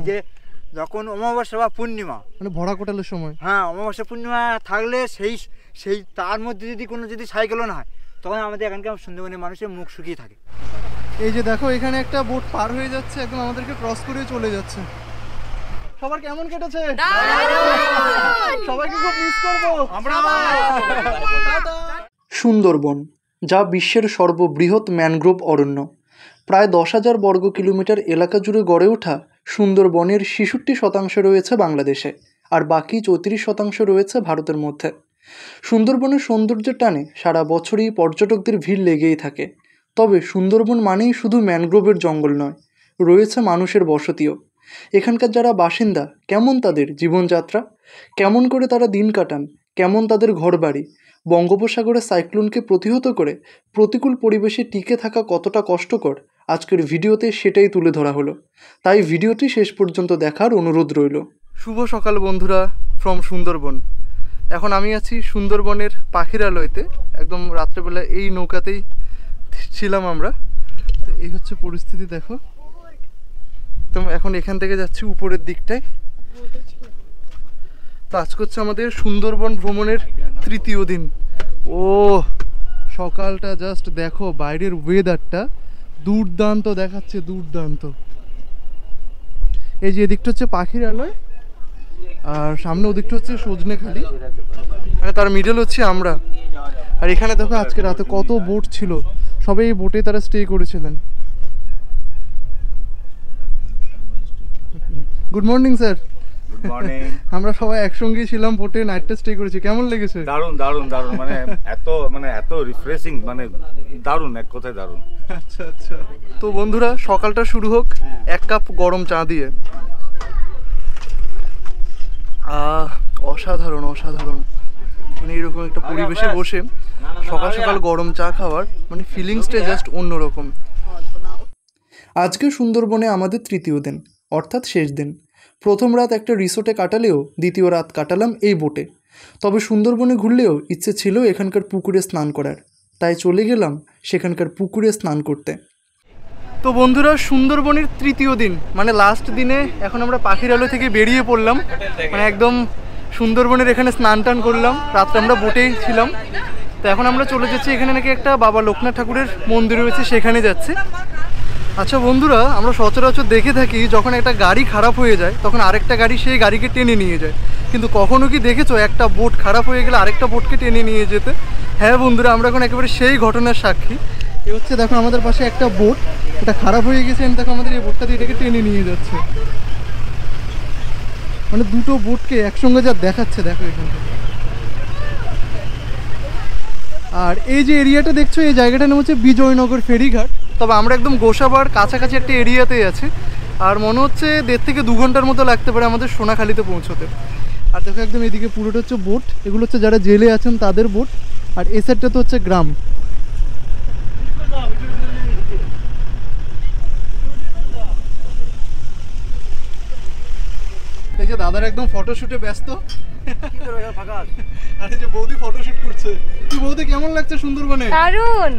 যে যখন অমাবস্যা বা পূর্ণিমা, মানে ভরা কোটালের সময়, হ্যাঁ অমাবস্যা পূর্ণিমা থাকলে সেই তার মধ্যে যদি কোনো সাইকেলও না হয়, তখন আমাদের এখানকার সুন্দরবনের মানুষের মুখ শুকিয়ে থাকে। এই যে দেখো এখানে একটা বোট পার হয়ে যাচ্ছে, একদম আমাদেরকে ক্রস করে চলে যাচ্ছে। সবার কেমন কেটেছে? সবাইকে খুব মিস করবো আমরা। সুন্দরবন, যা বিশ্বের সর্ববৃহৎ ম্যানগ্রোভ অরণ্য, প্রায় 10,000 বর্গ কিলোমিটার এলাকা জুড়ে গড়ে ওঠা সুন্দরবনের 66% রয়েছে বাংলাদেশে, আর বাকি 34% রয়েছে ভারতের মধ্যে। সুন্দরবনের সৌন্দর্যের টানে সারা বছরই পর্যটকদের ভিড় লেগেই থাকে। তবে সুন্দরবন মানেই শুধু ম্যানগ্রোভের জঙ্গল নয়, রয়েছে মানুষের বসতিও। এখানকার যারা বাসিন্দা, কেমন তাদের জীবনযাত্রা, কেমন করে তারা দিন কাটান, কেমন তাদের ঘরবাড়ি, বঙ্গোপসাগরের সাইক্লোনকে প্রতিহত করে প্রতিকূল পরিবেশে টিকে থাকা কতটা কষ্টকর, আজকের ভিডিওতে সেটাই তুলে ধরা হলো। তাই ভিডিওটি শেষ পর্যন্ত দেখার অনুরোধ রইল। শুভ সকাল বন্ধুরা, ফ্রম সুন্দরবন। এখন আমি আছি সুন্দরবনের পাখিরালয়তে, একদম রাত্রেবেলা এই নৌকাতেই ছিলাম আমরা। তো এই হচ্ছে পরিস্থিতি, দেখো। তো এখন এখান থেকে যাচ্ছি উপরের দিকটায়। তো আজকে হচ্ছে আমাদের সুন্দরবন ভ্রমণের 3য় দিন। ও সকালটা জাস্ট দেখো, বাইরের ওয়েদারটা দুর্দান্ত দেখাচ্ছে, দুর্দান্ত। এই যে এদিকটা হচ্ছে পাখিরালয়, আর সামনে ওদিকটা হচ্ছে সজনেখালি, মানে তার মিডল হচ্ছে আমরা। আর এখানে দেখো আজকে রাতে কত বোট ছিল, সবাই এই বোটে তারা স্টে করেছিলেন। Good morning sir. Good morning. আমরা সবাই একসঙ্গেই ছিলাম, বোটে নাইটটা স্টে করেছি। কেমন লেগেছে? দারুণ দারুণ দারুণ, মানে এত রিফ্রেশিং, মানে দারুণ, এক কথায় দারুণ। আচ্ছা আচ্ছা। তো বন্ধুরা, সকালটা শুরু হোক 1 কাপ গরম চা দিয়ে। অসাধারণ অসাধারণ, মানে এরকম একটা পরিবেশে বসে সকাল সকাল গরম চা খাওয়ার মানে ফিলিংসটা জাস্ট অন্যরকম। আজকে সুন্দরবনে আমাদের 3য় দিন, অর্থাৎ শেষ দিন। প্রথম রাত একটা রিসোর্টে কাটালেও দ্বিতীয় রাত কাটালাম এই বোটে। তবে সুন্দরবনে ঘুরলেও ইচ্ছে ছিল এখানকার পুকুরে স্নান করার, তাই চলে গেলাম সেখানকার পুকুরে স্নান করতে। তো বন্ধুরা, সুন্দরবনের 3য় দিন মানে লাস্ট দিনে এখন আমরা পাখিরালয় থেকে বেরিয়ে পড়লাম, মানে একদম সুন্দরবনের এখানে স্নান টান করলাম। রাত্রে আমরা বোটেই ছিলাম। তো এখন আমরা চলে যাচ্ছি, এখানে নাকি একটা বাবা লোকনাথ ঠাকুরের মন্দির রয়েছে, সেখানে যাচ্ছে। আচ্ছা বন্ধুরা, আমরা সচরাচর দেখে থাকি যখন একটা গাড়ি খারাপ হয়ে যায় তখন আরেকটা গাড়ি সেই গাড়িকে টেনে নিয়ে যায়, কিন্তু কখনো কি দেখেছো একটা বোট খারাপ হয়ে গেলে আরেকটা বোটকে টেনে নিয়ে যেতে? হ্যাঁ বন্ধুরা, আমরা এখন একেবারে সেই ঘটনার সাক্ষী। এ হচ্ছে দেখো আমাদের পাশে একটা বোট, এটা খারাপ হয়ে গেছে, দেখো আমাদের এই বোটটা দিয়ে এটাকে টেনে নিয়ে যাচ্ছে। মানে দুটো বোটকে একসঙ্গে যা দেখাচ্ছে দেখো এখান থেকে। আর এই যে এরিয়াটা দেখছো, এই জায়গাটার নাম হচ্ছে বিজয়নগর ফেরিঘাট। তবে আমরা একদম গোসাবার কাছাকাছি একটা এরিয়াতেই আছি, আর মনে হচ্ছে 1.5 থেকে 2 ঘন্টার মতো লাগতে পারে আমাদের সোনাখালিতে পৌঁছতে। আর দেখো একদম এদিকে পুরোটা হচ্ছে বোট, এগুলো হচ্ছে যারা জেলে আছেন তাদের বোট, আর এই সাইডটা তো হচ্ছে গ্রাম। এই যে দাদার একদম ফটোশুটে ব্যস্ত, আর এই যে বৌদি ফটোশুট করছে। তুই বৌদি কেমন লাগছে সুন্দরবনে? দারুণ।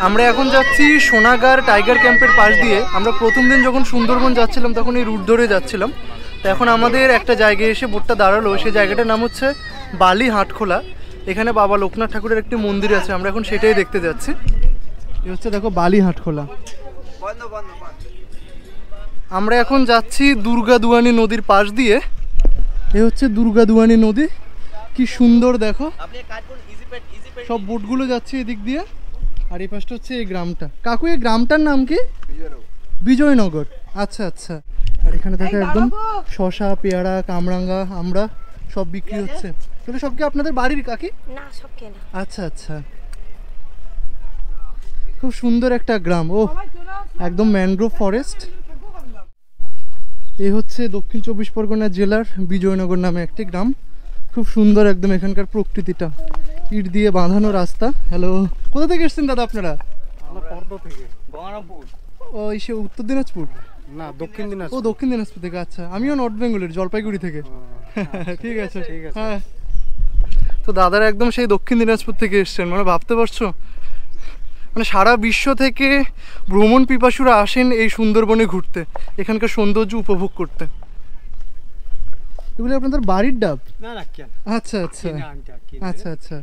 আমরা এখন যাচ্ছি সোনাগার টাইগার ক্যাম্পের পাশ দিয়ে। আমরা প্রথম দিন যখন সুন্দরবন যাচ্ছিলাম তখন এই রুট ধরে যাচ্ছিলাম। তো এখন আমাদের একটা জায়গায় এসে বোটটা দাঁড়ালো, সেই জায়গাটার নাম হচ্ছে বালি হাটখোলা। এখানে বাবা লোকনাথ ঠাকুরের একটি মন্দির আছে, আমরা এখন সেটাই দেখতে যাচ্ছি। এই হচ্ছে দেখো বালি হাটখোলা। আমরা এখন যাচ্ছি দুর্গাদুয়ানি নদীর পাশ দিয়ে। এ হচ্ছে দুর্গাদুয়ানি নদী, কি সুন্দর দেখো। সব বোটগুলো যাচ্ছে এদিক দিয়ে, আর এই পাশটা হচ্ছে এই গ্রামটা। কাকু, এই গ্রামটার নাম কি? বিজয়নগর। আচ্ছা আচ্ছা। আর এখানে দেখো একদম শশা, পেয়ারা, কামরাঙ্গা, আমরা সব বিক্রি হচ্ছে। তাহলে সব কি আপনাদের বাড়ির কাকি? না, সব কেনা। আচ্ছা আচ্ছা। খুব সুন্দর একটা গ্রাম, ও একদম ম্যানগ্রোভ ফরেস্ট। এই হচ্ছে দক্ষিণ 24 পরগনা জেলার বিজয়নগর নামে একটি গ্রাম। খুব সুন্দর একদম এখানকার প্রকৃতিটা, ইট দিয়ে বাঁধানো রাস্তা। হ্যালো, কোথা থেকে এসেছেন দাদা আপনারা? ও সে উত্তর দিনাজপুর না, দক্ষিণ দিনাজপুর। ও দক্ষিণ দিনাজপুর থেকে। আচ্ছা, আমিও নর্থ বেঙ্গলের, জলপাইগুড়ি থেকে। ঠিক আছে ঠিক আছে। হ্যাঁ, তো দাদারা একদম সেই দক্ষিণ দিনাজপুর থেকে এসছেন, মানে ভাবতে পারছো মানে সারা বিশ্ব থেকে ভ্রমণ পিপাসুরা আসেন এই সুন্দরবনে ঘুরতে, এখানকার সৌন্দর্য উপভোগ করতে। এগুলো আপনাদের বাড়ির ডাব? না না, কেন? আচ্ছা আচ্ছা আচ্ছা আচ্ছা।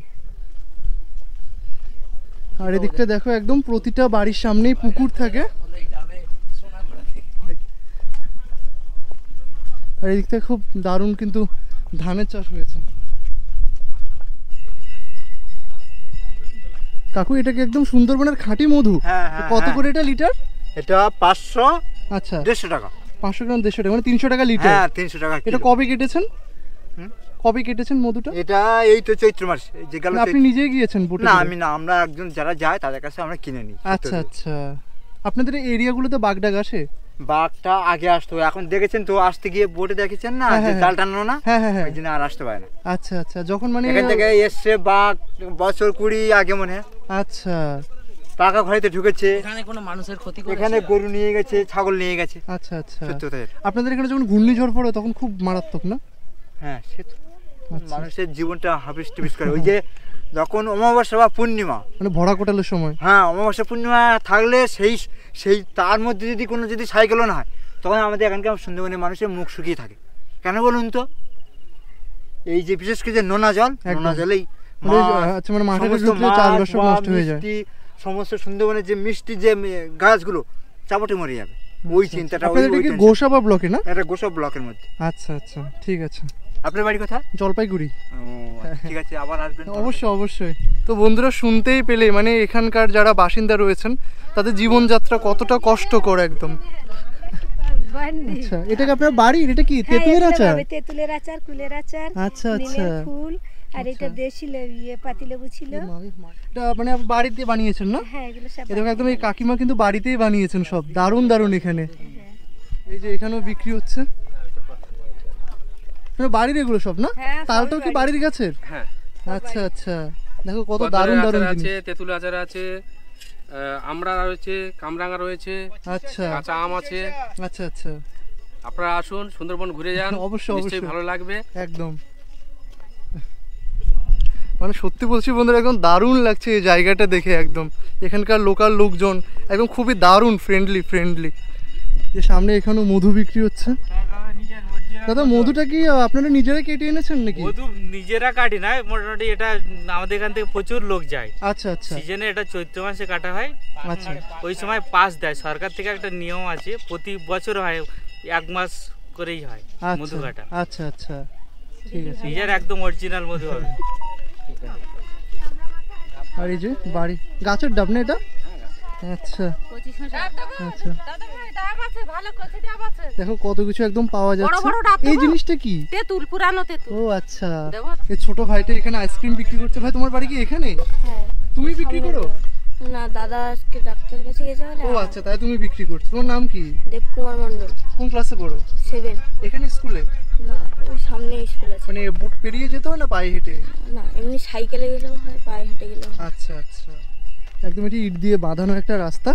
আর এদিকটা দেখো একদম প্রতিটা বাড়ির সামনেই পুকুর থাকে। আর এদিকটা খুব দারুণ কিন্তু ধানের চাষ হয়েছে। কাকু এটা কি একদম সুন্দরবনের খাঁটি মধু? হ্যাঁ, হ্যাঁ, কত হ্যাঁ। করে এটা লিটার? এটা 500 আচ্ছা 150 টাকা। 500 গ্রাম 150 টাকা, মানে 300 টাকা লিটার। হ্যাঁ 300 টাকা। এটা কিলো। কবে কেটেছেন? হুম? কবে কেটেছেন মধুটা? এটা এই তো চৈত্র মাস, এই যে গেল। না, আপনি নিজেই গিয়েছেন বোটে না করে? আমি না, আমরা একজন যারা যায় তাদের কাছে আমরা কিনে নিই। আচ্ছা আচ্ছা। আপনাদের এই এরিয়াগুলোতে বাগডাক আসে? বাঘটা আগে আসতো, এখন দেখেছেন তো আসতে গিয়ে বোটে দেখেছেন না হ্যাঁ, যে হ্যাঁ, জাল টানানো না, হ্যাঁ হ্যাঁ হ্যাঁ। ওই জন্য আর আসতে পারে না। আচ্ছা আচ্ছা। যখন মানে এখান থেকে এসছে বাঘ বছর 20 আগে মনে হয় আচ্ছা পাকা ঘরেতে ঢুকেছে, এখানে কোনো মানুষের ক্ষতি করে এখানে গরু নিয়ে গেছে, ছাগল নিয়ে গেছে। আচ্ছা আচ্ছা। সত্যি কথা এটা। আপনাদের এখানে যখন ঘূর্ণিঝড় পড়ে তখন খুব মারাত্মক না? হ্যাঁ সে তো আচ্ছা। মানুষের জীবনটা হাবিস টিবিস করে। ওই যে যখন অমাবস্যা বা পূর্ণিমা, মানে ভরা কোটালের সময়? হ্যাঁ অমাবস্যা পূর্ণিমা থাকলে সেই সেই তার মধ্যে যদি কোনো যদি সাইকেলও না হয়, তখন আমাদের এখানকার সুন্দরবনের মানুষের মুখ শুকিয়ে থাকে। কেন বলুন তো? এই যে বিশেষ করে যে নোনা জল, একদম। নোনা জলেই মানে মাছ, আচ্ছা, মানে মাঠে সমস্ত ঢুকলে মাছ চাষবাস সব বা নষ্ট হয়ে যায়। মিষ্টি, সমস্ত সুন্দরবনের যে মিষ্টি যে গাছগুলো চাপটে মরে যাবে। ওই আচ্ছা, চিন্তাটা, আপনাদের এটা কি গোসাবা ব্লকে না? এটা গোসব ব্লকের মধ্যে। আচ্ছা আচ্ছা ঠিক আছে। আপনার বাড়ি কোথায়? জলপাইগুড়ি। ও ঠিক আছে, আবার আসবেন। অবশ্যই অবশ্যই। তো বন্ধুরা শুনতেই পেলে মানে এখানকার যারা বাসিন্দা রয়েছেন তাদের জীবনযাত্রা কতটা কষ্টকর একদম। আচ্ছা, এটা কি আপনার বাড়ির? এটা কি তেঁতুলের আচার? তেঁতুলের আচার, কুলের আচার, আচ্ছা আচ্ছা। নিমের ফুল, আর এটা দেশি পাতিলেবু ছিল। এটা মানে আপনি বাড়িতে বানিয়েছেন না? হ্যাঁ এগুলো সব এরকম একদম এই কাকিমা কিন্তু বাড়িতেই বানিয়েছেন সব। দারুণ দারুণ এখানে। এই যে এখানেও বিক্রি হচ্ছে। বাড়ির এগুলো সব না? হ্যাঁ, তালটাও কি বাড়ির গাছের? হ্যাঁ। আচ্ছা আচ্ছা। দেখো কত দারুণ দারুণ আছে, জিনিস। তেঁতুল আচার আছে, আমড়া রয়েছে, কামরাঙা রয়েছে, আচ্ছা কাঁচা আম আছে। আচ্ছা আচ্ছা। আপনারা আসুন, সুন্দরবন ঘুরে যান, অবশ্যই, নিশ্চয়ই অবশ্যই। ভালো লাগবে। একদম। মানে সত্যি বলছি বন্ধুরা, একদম দারুণ লাগছে এই জায়গাটা দেখে। একদম এখানকার লোকাল লোকজন একদম খুবই দারুণ ফ্রেন্ডলি। যে সামনে এখানেও মধু বিক্রি হচ্ছে। দাদা মধুটা কি আপনারা নিজেরাই কেটে এনেছেন নাকি? মধু নিজেরা কাটি না, মোটামুটি এটা আমাদের এখান থেকে প্রচুর লোক যায়। আচ্ছা আচ্ছা সিজনে এটা চৈত্র মাসে কাটা হয়। আচ্ছা ওই সময় পাস দেয় সরকার থেকে, একটা নিয়ম আছে, প্রতি বছর হয়, 1 মাস করেই হয় মধু আচ্ছা কাটা। আচ্ছা আচ্ছা ঠিক আছে। নিজের একদম অরিজিনাল মধু হবে। আর এই যে বাড়ি গাছের ডাব না এটা? আচ্ছা আচ্ছা। দেখো কত কিছু একদম পাওয়া যাচ্ছে। এই জিনিসটা কি? তেঁতুল, পুরানো তেঁতুল। ও আচ্ছা। এই ছোট ভাইটা এখানে আইসক্রিম বিক্রি করছে। ভাই তোমার বাড়ি কি এখানে? হ্যাঁ। তুমি বিক্রি করো? না, দাদা আজকে ডাক্তার কাছে গেছে বলে। ও আচ্ছা, তাই তুমি বিক্রি করছো। তোমার নাম কি? দেবকুমার মণ্ডল। কোন ক্লাসে পড়ো? 7। এখানে স্কুলে? না, ওই সামনে স্কুল আছে। মানে বুট পেরিয়ে যেতে হয় না পায়ে হেঁটে? না, এমনি সাইকেলে গেলেও হয়, পায়ে হেঁটে গেলেও হয়। আচ্ছা আচ্ছা। একদম এটি ইট দিয়ে বাঁধানো একটা রাস্তা।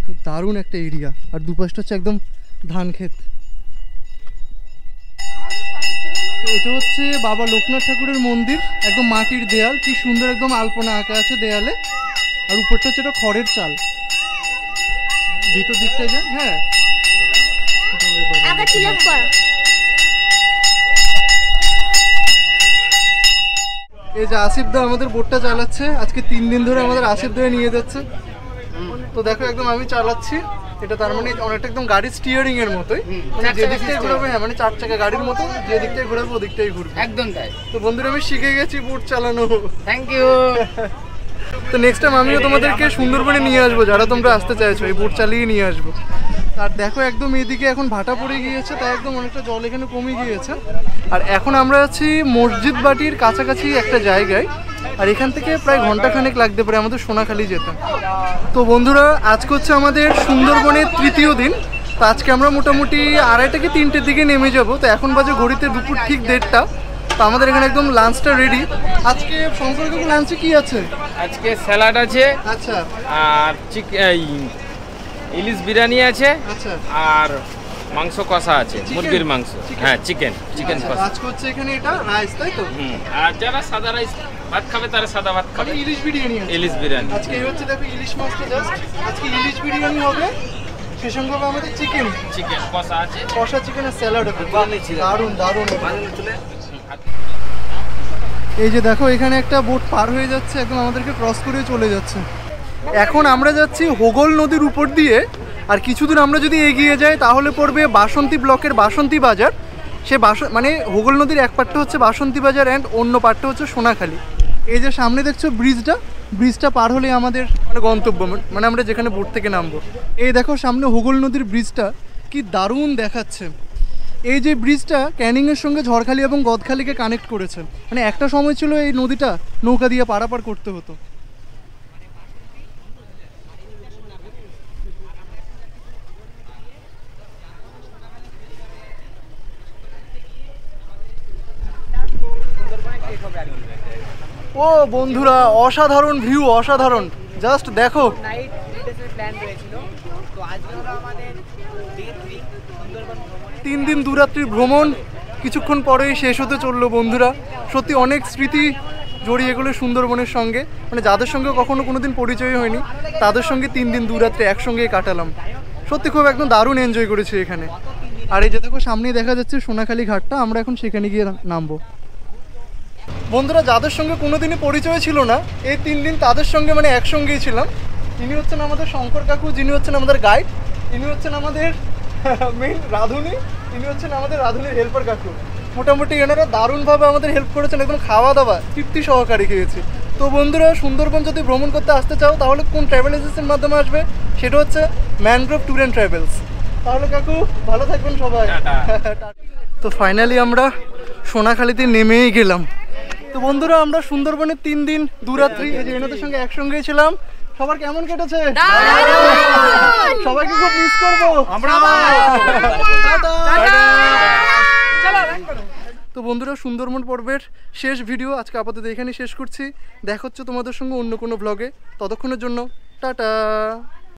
খুব দারুণ একটা এরিয়া। আর দুপাশটা হচ্ছে একদম ধান ক্ষেত। এটা হচ্ছে বাবা লোকনাথ ঠাকুরের মন্দির। একদম মাটির দেয়াল, কি সুন্দর একদম আলপনা আঁকা আছে দেয়ালে। আর উপরটা হচ্ছে এটা খড়ের চাল। ভিতর দিকটা যে হ্যাঁ এই যে আসিফ দা আমাদের বোটটা চালাচ্ছে। আজকে 3 দিন ধরে আমাদের আসিফ দা নিয়ে যাচ্ছে। তো দেখো একদম আমি চালাচ্ছি এটা, তার মানে অনেকটা একদম গাড়ির স্টিয়ারিং এর মতোই। মানে যে দিকটাই ঘোরাবে, হ্যাঁ মানে 4 চাকা গাড়ির মতো, যে দিকটাই ঘোরাবে ওদিকটাই ঘুরবে। একদম তাই। তো বন্ধুরা আমি শিখে গেছি বোট চালানো। Thank you. তো নেক্সট টাইম আমিও তোমাদেরকে সুন্দরবনে নিয়ে আসবো, যারা তোমরা আসতে চাইছো এই বোট চালিয়ে নিয়ে আসবো। আর দেখো একদম এইদিকে এখন ভাটা পড়ে গিয়েছে, তাই একদম অনেকটা জল এখানে কমে গিয়েছে। আর এখন আমরা আছি মসজিদ বাটির কাছাকাছি একটা জায়গায়। আর এখান থেকে প্রায় ঘন্টাখানেক লাগতে পারে আমাদের সোনাখালি যেতে। তো বন্ধুরা আজকে হচ্ছে আমাদের সুন্দরবনের 3য় দিন। তো আজকে আমরা মোটামুটি 2:30 থেকে 3টের দিকে নেমে যাব। তো এখন বাজে ঘড়িতে দুপুর ঠিক 1:30টা। তো আমাদের এখানে একদম লাঞ্চটা রেডি। আজকে শঙ্কর কাকু লাঞ্চে কি আছে? আজকে স্যালাড আছে, আচ্ছা আর ইলিশ বিরিয়ানি আছে, আচ্ছা আর মাংস কষা আছে, মুরগির মাংস। হ্যাঁ, চিকেন কষা। আজকে হচ্ছে এখানে এটা রাইস, তাই তো? আর যারা সাদা রাইস ভাত খাবে তারা সাদা ভাত খাবে। ইলিশ বিরিয়ানি আছে। ইলিশ বিরিয়ানি আজকে এই হচ্ছে দেখো ইলিশ মাছটা জাস্ট। আজকে ইলিশ বিরিয়ানি হবে, সে সঙ্গে হবে আমাদের চিকেন কষা আছে, কষা চিকেনের স্যালাড হবে। দারুণ দারুণ। এই যে দেখো এখানে একটা বোট পার হয়ে যাচ্ছে, একদম আমাদেরকে ক্রস করে চলে যাচ্ছে। এখন আমরা যাচ্ছি হোগল নদীর উপর দিয়ে, আর কিছুদূর আমরা যদি এগিয়ে যাই তাহলে পড়বে বাসন্তী ব্লকের বাসন্তী বাজার। সে মানে হোগল নদীর এক পাটটা হচ্ছে বাসন্তী বাজার অ্যান্ড অন্য পাটটা হচ্ছে সোনাখালী। এই যে সামনে দেখছো ব্রিজটা পার হলেই আমাদের মানে গন্তব্য, মানে আমরা যেখানে বোট থেকে নামবো। এই দেখো সামনে হোগল নদীর ব্রিজটা কি দারুণ দেখাচ্ছে। এই যে ব্রিজটা ক্যানিংয়ের সঙ্গে ঝড়খালি এবং গদখালিকে কানেক্ট করেছে। মানে একটা সময় ছিল এই নদীটা নৌকা দিয়ে পারাপার করতে হতো। ও বন্ধুরা, অসাধারণ ভিউ, অসাধারণ। জাস্ট দেখো, 3 দিন 2 রাত্রির ভ্রমণ কিছুক্ষণ পরেই শেষ হতে চললো বন্ধুরা। সত্যি অনেক স্মৃতি জড়িয়ে গেলো সুন্দরবনের সঙ্গে, মানে যাদের সঙ্গে কখনো কোনোদিন পরিচয় হয়নি তাদের সঙ্গে 3 দিন 2 রাত্রি একসঙ্গেই কাটালাম। সত্যি খুব একদম দারুণ এনজয় করেছি এখানে। আর এই যে দেখো সামনেই দেখা যাচ্ছে সোনাখালী ঘাটটা, আমরা এখন সেখানে গিয়ে নামবো। বন্ধুরা, যাদের সঙ্গে কোনোদিনই পরিচয় ছিল না এই 3 দিন তাদের সঙ্গে মানে একসঙ্গেই ছিলাম। ইনি হচ্ছেন আমাদের শঙ্কর কাকু, যিনি হচ্ছেন আমাদের গাইড। ইনি হচ্ছেন আমাদের মেইন রাঁধুনি, ইনি হচ্ছেন আমাদের রাঁধুনির হেল্পার কাকু। মোটামুটি এনারা দারুণভাবে আমাদের হেল্প করেছেন, একদম খাওয়া দাওয়া তৃপ্তি সহকারে খেয়েছি। তো বন্ধুরা, সুন্দরবন যদি ভ্রমণ করতে আসতে চাও তাহলে কোন ট্রাভেল এজেন্সির মাধ্যমে আসবে, সেটা হচ্ছে ম্যানগ্রোভ ট্যুর অ্যান্ড ট্রাভেলস। তাহলে কাকু ভালো থাকবেন সবাই। তো ফাইনালি আমরা সোনাখালীতে নেমেই গেলাম। তো বন্ধুরা, আমরা সুন্দরবনের 3 দিন 2 রাত্রি এই যে এনাদের সঙ্গে একসঙ্গেই ছিলাম। সবার কেমন কেটেছে? সবাইকে খুব মিস করবো আমরা। তো বন্ধুরা, সুন্দরবন পর্বের শেষ ভিডিও আজকে আপাতত এখানেই শেষ করছি। দেখা হচ্ছে তোমাদের সঙ্গে অন্য কোনো ব্লগে। ততক্ষণের জন্য টাটা।